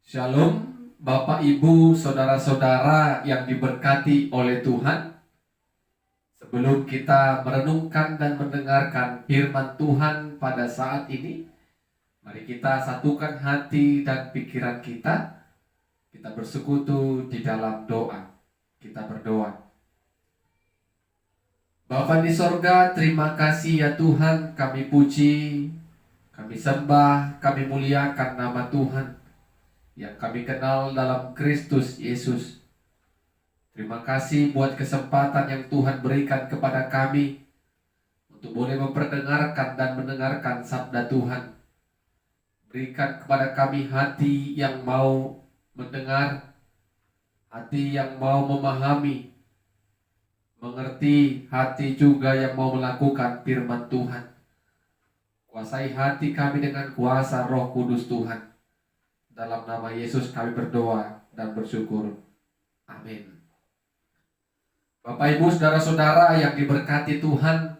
Shalom, Bapak, Ibu, saudara-saudara yang diberkati oleh Tuhan. Sebelum kita merenungkan dan mendengarkan firman Tuhan pada saat ini, mari kita satukan hati dan pikiran kita. Kita bersekutu di dalam doa. Kita berdoa. Bapa di sorga, terima kasih ya Tuhan, kami puji, kami sembah, kami muliakan nama Tuhan yang kami kenal dalam Kristus Yesus. Terima kasih buat kesempatan yang Tuhan berikan kepada kami untuk boleh memperdengarkan dan mendengarkan sabda Tuhan. Berikan kepada kami hati yang mau mendengar, hati yang mau memahami, mengerti, hati juga yang mau melakukan firman Tuhan. Kuasai hati kami dengan kuasa Roh Kudus Tuhan. Dalam nama Yesus kami berdoa dan bersyukur. Amin. Bapak, Ibu, saudara-saudara yang diberkati Tuhan,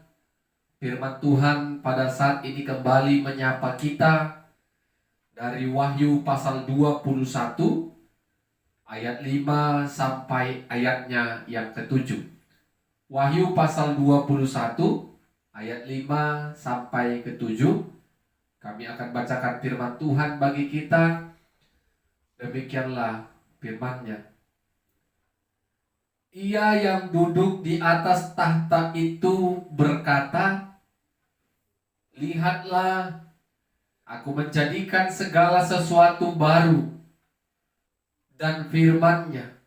firman Tuhan pada saat ini kembali menyapa kita dari Wahyu pasal 21 ayat 5 sampai ayatnya yang ke-7. Wahyu pasal 21 ayat 5 sampai ke-7. Kami akan bacakan firman Tuhan bagi kita. Demikianlah firman-Nya. Ia yang duduk di atas tahta itu berkata, "Lihatlah, aku menjadikan segala sesuatu baru." Dan firman-Nya,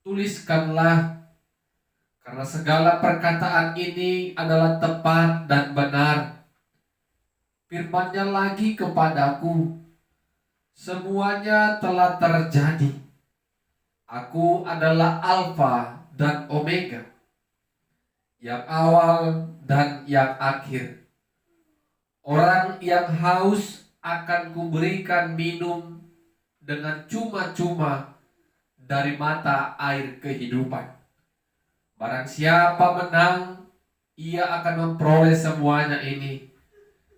"Tuliskanlah, karena segala perkataan ini adalah tepat dan benar." Firman-Nya lagi kepadaku, "Semuanya telah terjadi. Aku adalah Alfa dan Omega, yang awal dan yang akhir. Orang yang haus akan kuberikan minum dengan cuma-cuma dari mata air kehidupan. Barang siapa menang, ia akan memperoleh semuanya ini,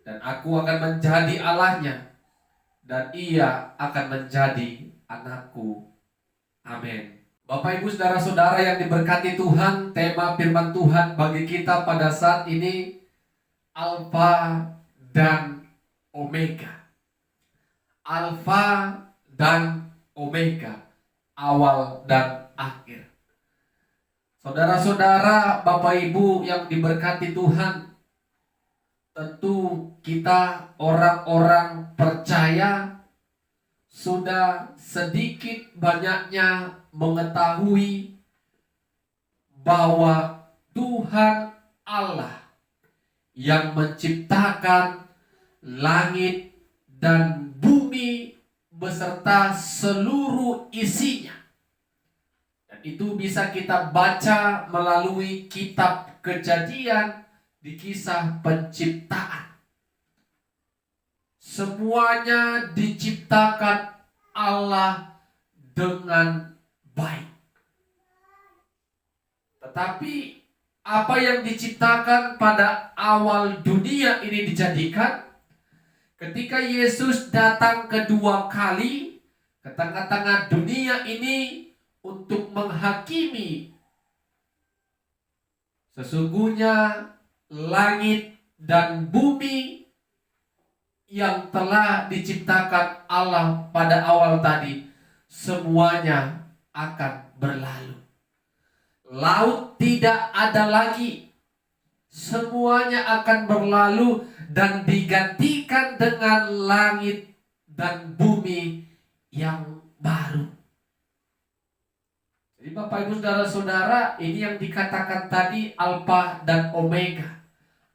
dan aku akan menjadi Allahnya, dan ia akan menjadi anakku." Amin. Bapak, Ibu, saudara-saudara yang diberkati Tuhan, tema firman Tuhan bagi kita pada saat ini Alfa dan Omega. Alfa dan Omega, awal dan akhir. Saudara-saudara, Bapak, Ibu yang diberkati Tuhan, tentu kita orang-orang percaya sudah sedikit banyaknya mengetahui bahwa Tuhan Allah yang menciptakan langit dan bumi beserta seluruh isinya. Dan itu bisa kita baca melalui kitab Kejadian di kisah penciptaan. Semuanya diciptakan Allah dengan baik. Tetapi apa yang diciptakan pada awal dunia ini dijadikan, ketika Yesus datang kedua kali ke tengah-tengah dunia ini untuk menghakimi, sesungguhnya langit dan bumi yang telah diciptakan Allah pada awal tadi, semuanya akan berlalu. Laut tidak ada lagi. Semuanya akan berlalu dan digantikan dengan langit dan bumi yang baru. Jadi Bapak, Ibu, saudara-saudara, ini yang dikatakan tadi Alfa dan Omega,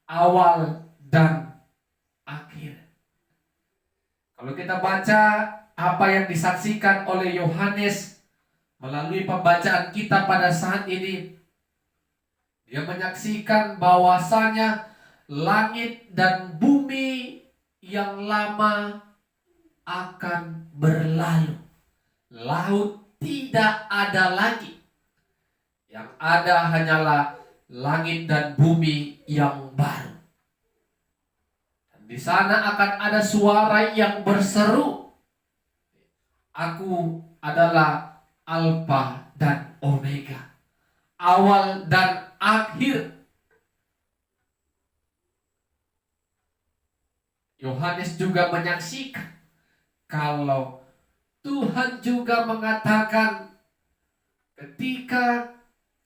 awal dan akhir. Kalau kita baca apa yang disaksikan oleh Yohanes melalui pembacaan kita pada saat ini, dia menyaksikan bahwasanya langit dan bumi yang lama akan berlalu. Laut tidak ada lagi. Yang ada hanyalah langit dan bumi yang baru. Di sana akan ada suara yang berseru, Aku adalah Alfa dan Omega, awal dan akhir. Yohanes juga menyaksikan kalau Tuhan juga mengatakan ketika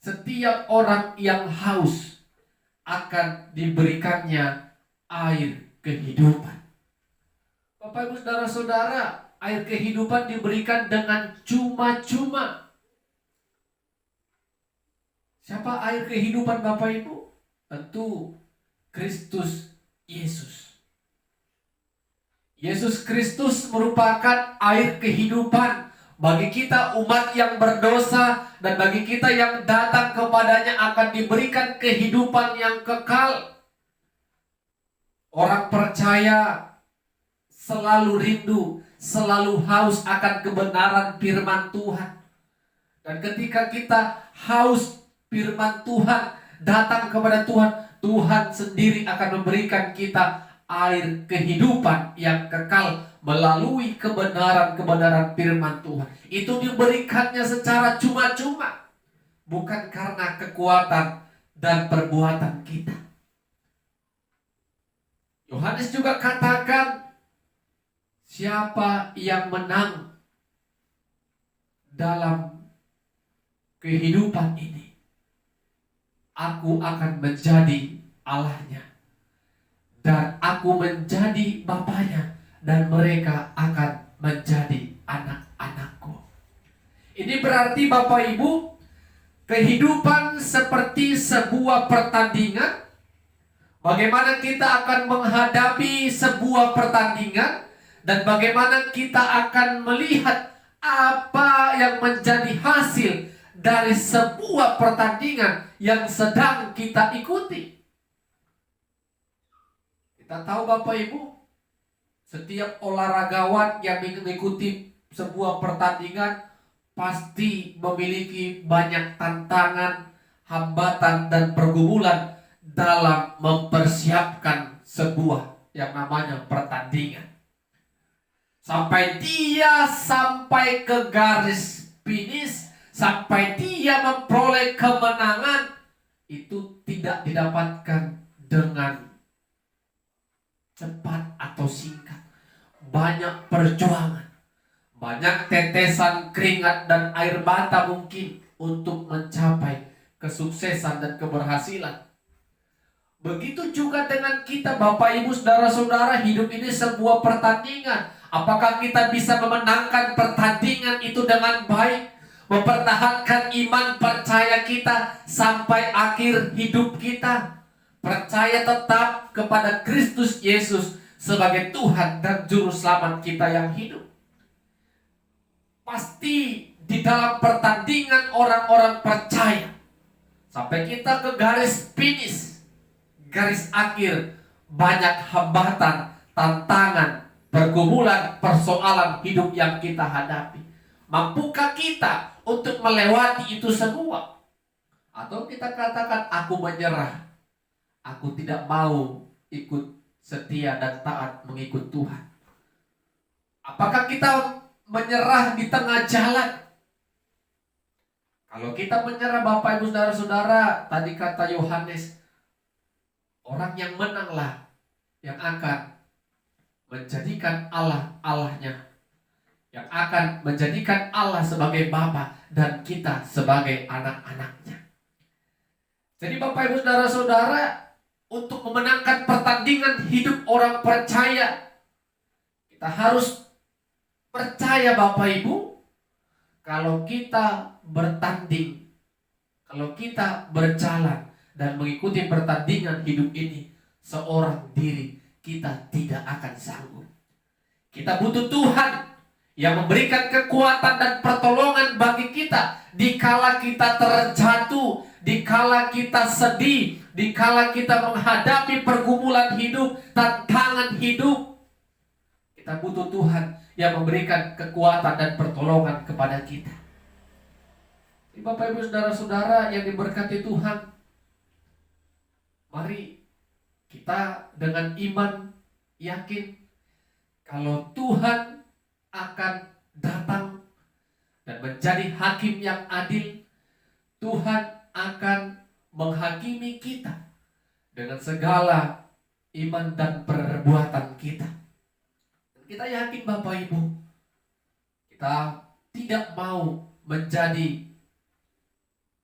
setiap orang yang haus akan diberikannya air kehidupan. Bapak Ibu Saudara-saudara, air kehidupan diberikan dengan cuma-cuma. Siapa air kehidupan Bapak Ibu? Tentu Kristus Yesus. Yesus Kristus merupakan air kehidupan bagi kita umat yang berdosa, dan bagi kita yang datang kepadanya akan diberikan kehidupan yang kekal. Orang percaya selalu rindu, selalu haus akan kebenaran firman Tuhan. Dan ketika kita haus firman Tuhan, datang kepada Tuhan, Tuhan sendiri akan memberikan kita air kehidupan yang kekal melalui kebenaran-kebenaran firman Tuhan. Itu diberikannya secara cuma-cuma, bukan karena kekuatan dan perbuatan kita. Yohanes juga katakan, siapa yang menang dalam kehidupan ini, aku akan menjadi Allahnya, dan aku menjadi Bapaknya, dan mereka akan menjadi anak-anakku. Ini berarti Bapak Ibu, kehidupan seperti sebuah pertandingan. Bagaimana kita akan menghadapi sebuah pertandingan, dan bagaimana kita akan melihat apa yang menjadi hasil dari sebuah pertandingan yang sedang kita ikuti. Kita tahu Bapak Ibu, setiap olahragawan yang mengikuti sebuah pertandingan pasti memiliki banyak tantangan, hambatan, dan pergumulan dalam mempersiapkan sebuah yang namanya pertandingan. Sampai ke garis finish, sampai dia memperoleh kemenangan, itu tidak didapatkan dengan cepat atau singkat. Banyak perjuangan, banyak tetesan keringat dan air mata mungkin untuk mencapai kesuksesan dan keberhasilan. Begitu juga dengan kita Bapak Ibu Saudara-saudara, hidup ini sebuah pertandingan. Apakah kita bisa memenangkan pertandingan itu dengan baik, mempertahankan iman percaya kita sampai akhir hidup kita, percaya tetap kepada Kristus Yesus sebagai Tuhan dan Juru Selamat kita yang hidup? Pasti di dalam pertandingan orang-orang percaya, sampai kita ke garis finish, garis akhir, banyak hambatan, tantangan, pergumulan, persoalan hidup yang kita hadapi. Mampukah kita untuk melewati itu semua? Atau kita katakan, aku menyerah, aku tidak mau ikut setia dan taat mengikut Tuhan? Apakah kita menyerah di tengah jalan? Kalau kita menyerah Bapak Ibu Saudara-saudara, tadi kata Yohanes, orang yang menanglah yang akan menjadikan Allah Allahnya, yang akan menjadikan Allah sebagai Bapa dan kita sebagai anak-anaknya. Jadi Bapak Ibu Saudara-saudara, untuk memenangkan pertandingan hidup orang percaya, kita harus percaya Bapak Ibu, kalau kita bertanding, kalau kita berjalan dan mengikuti pertandingan hidup ini seorang diri, kita tidak akan sanggup. Kita butuh Tuhan yang memberikan kekuatan dan pertolongan bagi kita dikala kita terjatuh, dikala kita sedih, dikala kita menghadapi pergumulan hidup, tantangan hidup. Kita butuh Tuhan yang memberikan kekuatan dan pertolongan kepada kita. Bapak Ibu Saudara-saudara yang diberkati Tuhan, mari kita dengan iman yakin kalau Tuhan akan datang dan menjadi hakim yang adil, Tuhan akan menghakimi kita dengan segala iman dan perbuatan kita. Dan kita yakin Bapak Ibu, kita tidak mau menjadi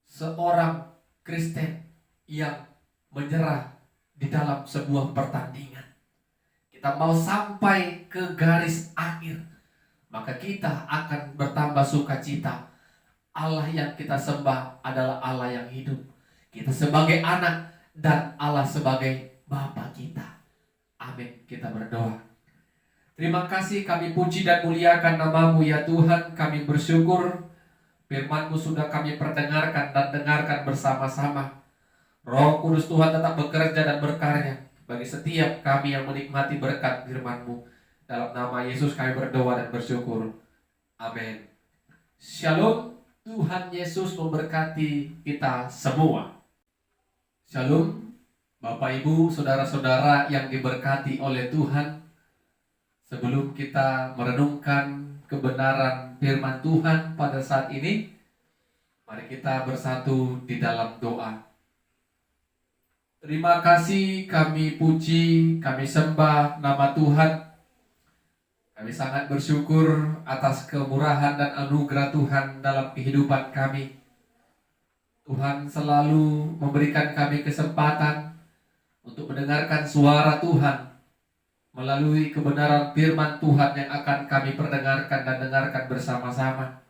seorang Kristen yang menyerah di dalam sebuah pertandingan. Kita mau sampai ke garis akhir, maka kita akan bertambah sukacita. Allah yang kita sembah adalah Allah yang hidup. Kita sebagai anak dan Allah sebagai Bapa kita. Amin. Kita berdoa. Terima kasih, kami puji dan muliakan nama-Mu ya Tuhan. Kami bersyukur firman-Mu sudah kami perdengarkan dan dengarkan bersama-sama. Roh Kudus Tuhan tetap bekerja dan berkarya bagi setiap kami yang menikmati berkat firman-Mu. Dalam nama Yesus kami berdoa dan bersyukur. Amin. Shalom. Tuhan Yesus memberkati kita semua. Shalom. Bapak Ibu, saudara-saudara yang diberkati oleh Tuhan. Sebelum kita merenungkan kebenaran firman Tuhan pada saat ini, mari kita bersatu di dalam doa. Terima kasih, kami puji, kami sembah nama Tuhan. Kami sangat bersyukur atas kemurahan dan anugerah Tuhan dalam kehidupan kami. Tuhan selalu memberikan kami kesempatan untuk mendengarkan suara Tuhan melalui kebenaran firman Tuhan yang akan kami perdengarkan dan dengarkan bersama-sama.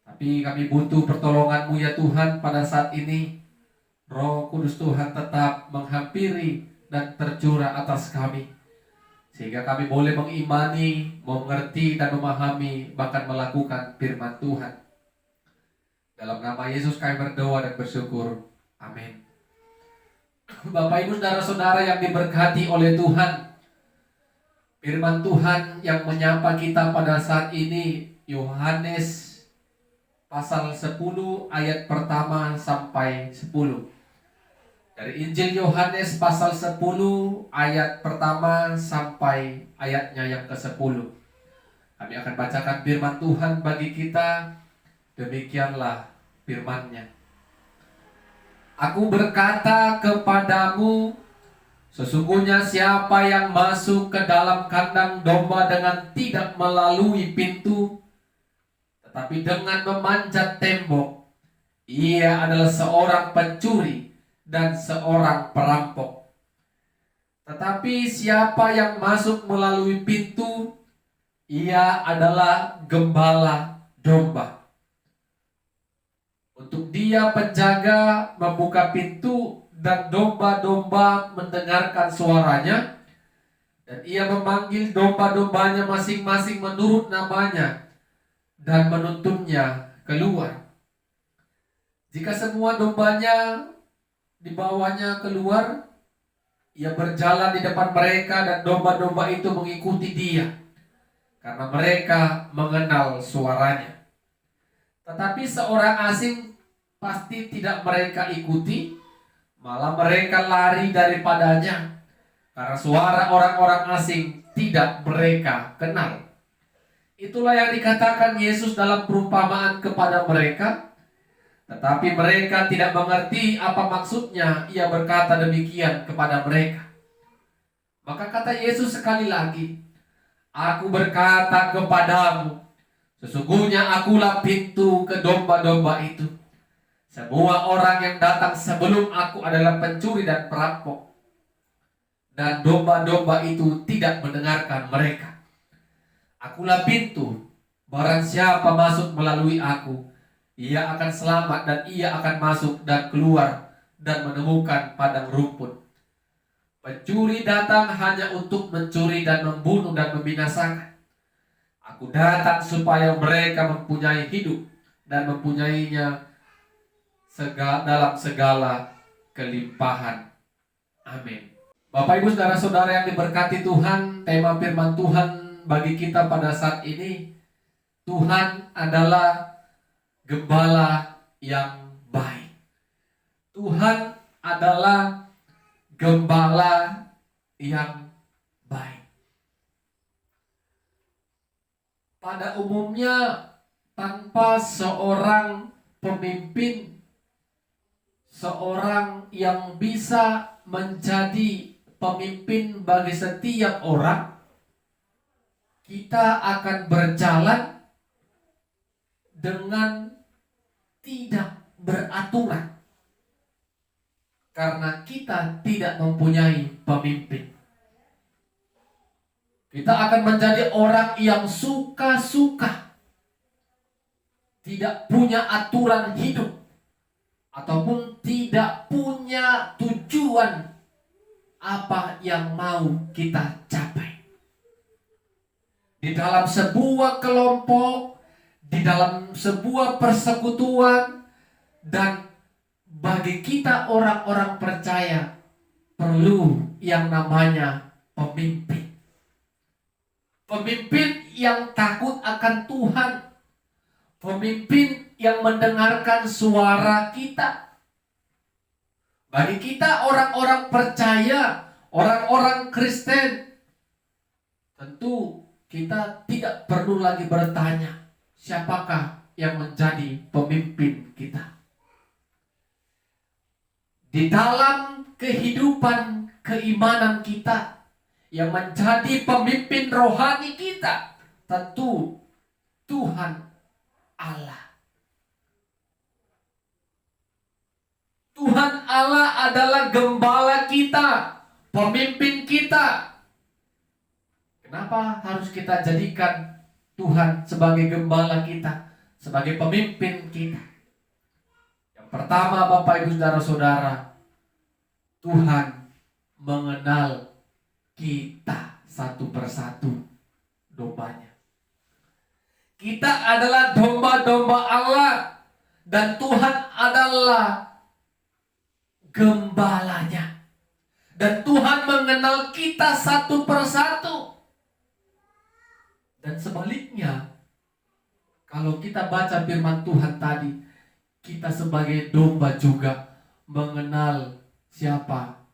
Tapi kami butuh pertolongan-Mu ya Tuhan pada saat ini. Roh Kudus Tuhan tetap menghampiri dan tercurah atas kami, sehingga kami boleh mengimani, mengerti dan memahami, bahkan melakukan firman Tuhan. Dalam nama Yesus kami berdoa dan bersyukur. Amin. Bapak Ibu saudara-saudara yang diberkati oleh Tuhan, firman Tuhan yang menyapa kita pada saat ini, Yohanes pasal 10 ayat pertama sampai 10. Dari Injil Yohanes pasal 10 ayat pertama sampai ayatnya yang ke-10. Kami akan bacakan firman Tuhan bagi kita. Demikianlah firman-Nya. Aku berkata kepadamu, sesungguhnya siapa yang masuk ke dalam kandang domba dengan tidak melalui pintu, tetapi dengan memanjat tembok, ia adalah seorang pencuri dan seorang perampok. Tetapi siapa yang masuk melalui pintu, ia adalah gembala domba. Untuk dia penjaga membuka pintu, dan domba-domba mendengarkan suaranya, dan ia memanggil domba-dombanya masing-masing menurut namanya, dan menuntunnya keluar. Jika semua dombanya dibawanya keluar, ia berjalan di depan mereka, dan domba-domba itu mengikuti dia, karena mereka mengenal suaranya. Tetapi seorang asing pasti tidak mereka ikuti, malah mereka lari daripadanya, karena suara orang-orang asing tidak mereka kenal. Itulah yang dikatakan Yesus dalam perumpamaan kepada mereka. Tetapi mereka tidak mengerti apa maksudnya ia berkata demikian kepada mereka. Maka kata Yesus sekali lagi, aku berkata kepadamu, sesungguhnya akulah pintu ke domba-domba itu. Semua orang yang datang sebelum aku adalah pencuri dan perampok, dan domba-domba itu tidak mendengarkan mereka. Akulah pintu, barang siapa masuk melalui aku, ia akan selamat, dan ia akan masuk dan keluar dan menemukan padang rumput. Pencuri datang hanya untuk mencuri dan membunuh dan membinasakan. Aku datang supaya mereka mempunyai hidup dan mempunyainya dalam segala kelimpahan. Amin. Bapak Ibu saudara-saudara yang diberkati Tuhan, tema firman Tuhan bagi kita pada saat ini, Tuhan adalah gembala yang baik. Tuhan adalah gembala yang baik. Pada umumnya tanpa seorang pemimpin, seorang yang bisa menjadi pemimpin bagi setiap orang, kita akan berjalan dengan tidak beraturan karena kita tidak mempunyai pemimpin. Kita akan menjadi orang yang suka-suka, tidak punya aturan hidup, ataupun tidak punya tujuan apa yang mau kita capai. Di dalam sebuah kelompok, di dalam sebuah persekutuan, dan bagi kita orang-orang percaya perlu yang namanya pemimpin. Pemimpin yang takut akan Tuhan. Pemimpin yang mendengarkan suara kita. Bagi kita orang-orang percaya, orang-orang Kristen, tentu kita tidak perlu lagi bertanya siapakah yang menjadi pemimpin kita. Di dalam kehidupan keimanan kita, yang menjadi pemimpin rohani kita tentu Tuhan Allah. Tuhan Allah adalah gembala kita, pemimpin kita. Kenapa harus kita jadikan Tuhan sebagai gembala kita, sebagai pemimpin kita? Yang pertama, Bapak Ibu Saudara-saudara, Tuhan mengenal kita satu persatu dombanya. Kita adalah domba-domba Allah dan Tuhan adalah gembalanya. Dan Tuhan mengenal kita satu persatu. Dan sebaliknya, kalau kita baca firman Tuhan tadi, kita sebagai domba juga mengenal siapa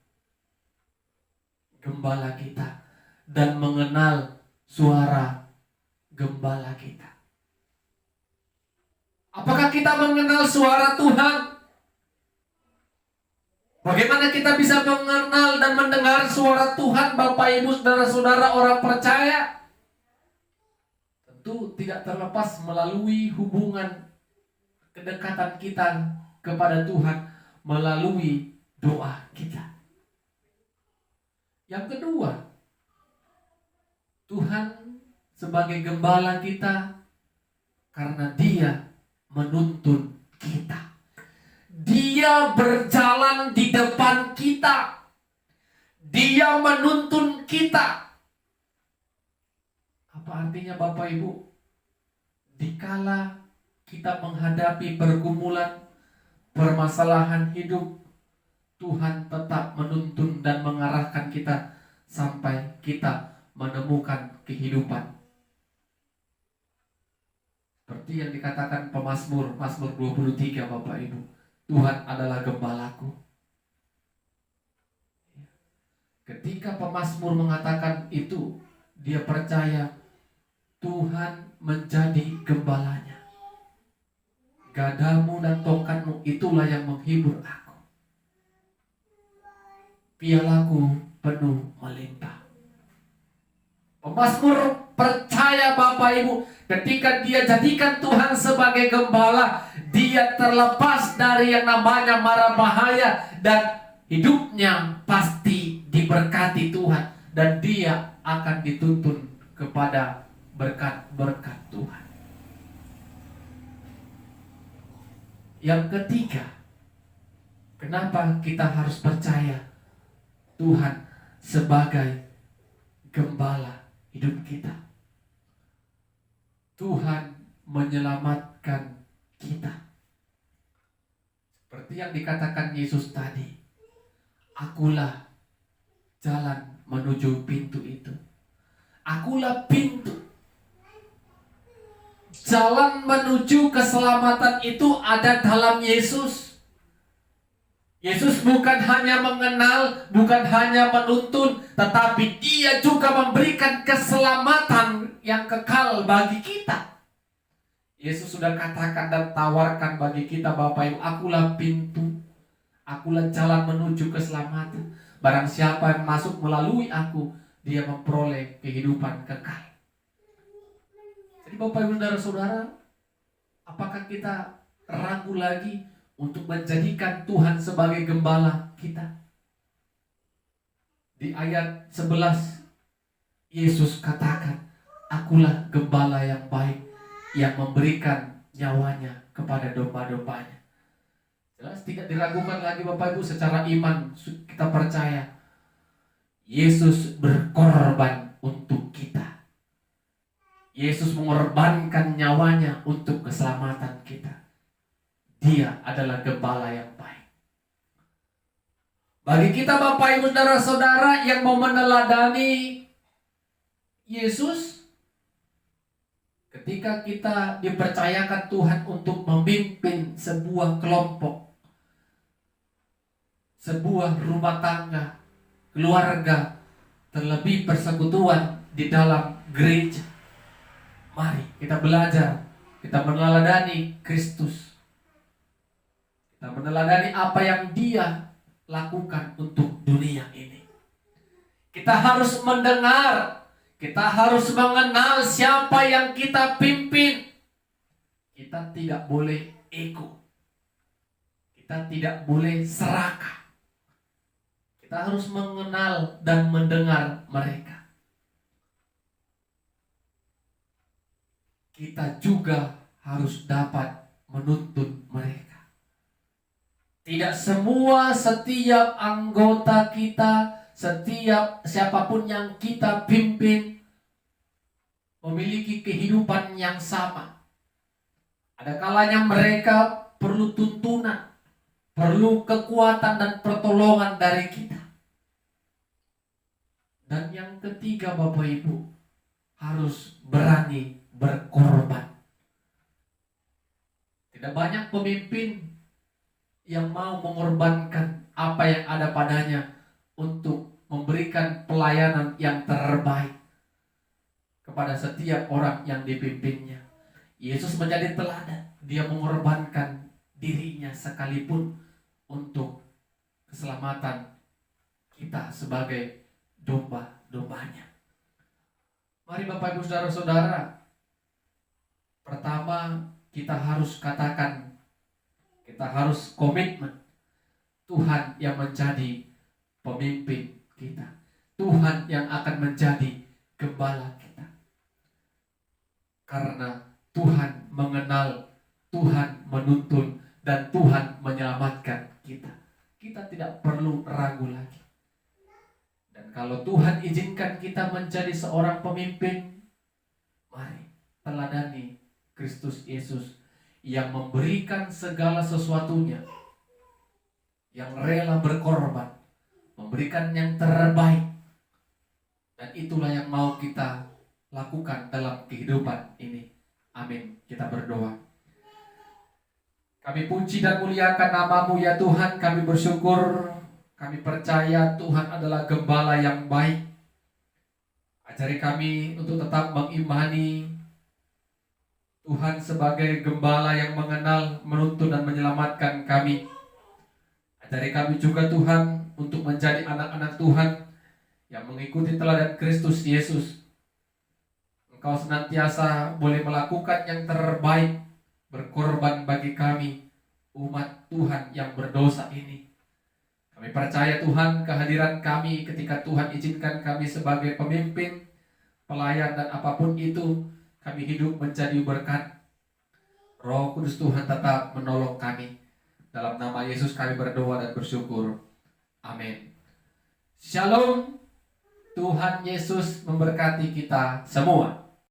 gembala kita dan mengenal suara gembala kita. Apakah kita mengenal suara Tuhan? Bagaimana kita bisa mengenal dan mendengar suara Tuhan, Bapak Ibu Saudara-saudara orang percaya? Tentu tidak terlepas melalui hubungan kedekatan kita kepada Tuhan melalui doa kita. Yang kedua, Tuhan sebagai gembala kita karena Dia menuntun kita. Dia berjalan di depan kita. Dia menuntun kita. Apa artinya Bapak Ibu? Dikala kita menghadapi pergumulan, permasalahan hidup, Tuhan tetap menuntun dan mengarahkan kita sampai kita menemukan kehidupan. Seperti yang dikatakan pemazmur, Mazmur 23 Bapak Ibu. Tuhan adalah gembalaku. Ketika pemazmur mengatakan itu, dia percaya Tuhan menjadi gembalanya. Gadamu dan tongkatmu itulah yang menghibur aku. Pialaku penuh melimpah. Pemazmur percaya Bapak Ibu, ketika dia jadikan Tuhan sebagai gembala, dia terlepas dari yang namanya mara bahaya dan hidupnya pasti diberkati Tuhan dan dia akan dituntun kepada berkat-berkat Tuhan. Yang ketiga, kenapa kita harus percaya Tuhan sebagai gembala hidup kita? Tuhan menyelamatkan kita. Seperti yang dikatakan Yesus tadi, akulah jalan menuju pintu itu. Akulah pintu. Jalan menuju keselamatan itu ada dalam Yesus. Yesus bukan hanya mengenal, bukan hanya menuntun, tetapi Dia juga memberikan keselamatan yang kekal bagi kita. Yesus sudah katakan dan tawarkan bagi kita, Bapak Ibu, akulah pintu, akulah jalan menuju keselamatan. Barang siapa yang masuk melalui aku, dia memperoleh kehidupan kekal. Jadi Bapak Ibu saudara-saudara, apakah kita ragu lagi untuk menjadikan Tuhan sebagai gembala kita? Di ayat 11, Yesus katakan, akulah gembala yang baik, yang memberikan nyawanya kepada domba-dombanya. Jelas tidak diragukan lagi Bapak Ibu, secara iman kita percaya Yesus berkorban untuk kita. Yesus mengorbankan nyawanya untuk keselamatan kita. Dia adalah gembala yang baik. Bagi kita Bapak Ibu saudara-saudara yang mau meneladani Yesus, ketika kita dipercayakan Tuhan untuk memimpin sebuah kelompok, sebuah rumah tangga, keluarga, terlebih persekutuan di dalam gereja, mari kita belajar, kita meneladani Kristus. Kita meneladani apa yang Dia lakukan untuk dunia ini. Kita harus mendengar, kita harus mengenal siapa yang kita pimpin. Kita tidak boleh ego, kita tidak boleh serakah. Kita harus mengenal dan mendengar mereka. Kita juga harus dapat menuntun mereka. Tidak semua setiap anggota kita, setiap siapapun yang kita pimpin memiliki kehidupan yang sama. Ada kalanya mereka perlu tuntunan, perlu kekuatan dan pertolongan dari kita. Dan yang ketiga Bapak Ibu, harus berani berkorban. Tidak banyak pemimpin yang mau mengorbankan apa yang ada padanya untuk memberikan pelayanan yang terbaik kepada setiap orang yang dipimpinnya. Yesus menjadi teladan. Dia mengorbankan dirinya sekalipun untuk keselamatan kita sebagai domba-dombanya. Mari Bapak Ibu saudara-saudara, pertama kita harus katakan, kita harus komitmen Tuhan yang menjadi pemimpin kita, Tuhan yang akan menjadi gembala kita. Karena Tuhan mengenal, Tuhan menuntun, dan Tuhan menyelamatkan kita. Kita tidak perlu ragu lagi. Dan kalau Tuhan izinkan kita menjadi seorang pemimpin, mari teladani Kristus Yesus yang memberikan segala sesuatunya, yang rela berkorban, memberikan yang terbaik. Dan itulah yang mau kita lakukan dalam kehidupan ini. Amin. Kita berdoa. Kami puji dan muliakan nama-Mu ya Tuhan. Kami bersyukur, kami percaya Tuhan adalah gembala yang baik. Ajari kami untuk tetap mengimani Tuhan sebagai gembala yang mengenal, menuntun dan menyelamatkan kami. Ajari kami juga Tuhan untuk menjadi anak-anak Tuhan yang mengikuti teladan Kristus Yesus. Engkau senantiasa boleh melakukan yang terbaik, berkorban bagi kami, umat Tuhan yang berdosa ini. Kami percaya Tuhan, kehadiran kami ketika Tuhan izinkan kami sebagai pemimpin, pelayan dan apapun itu, kami hidup menjadi berkat. Roh Kudus Tuhan tetap menolong kami. Dalam nama Yesus kami berdoa dan bersyukur. Amin. Shalom. Tuhan Yesus memberkati kita semua.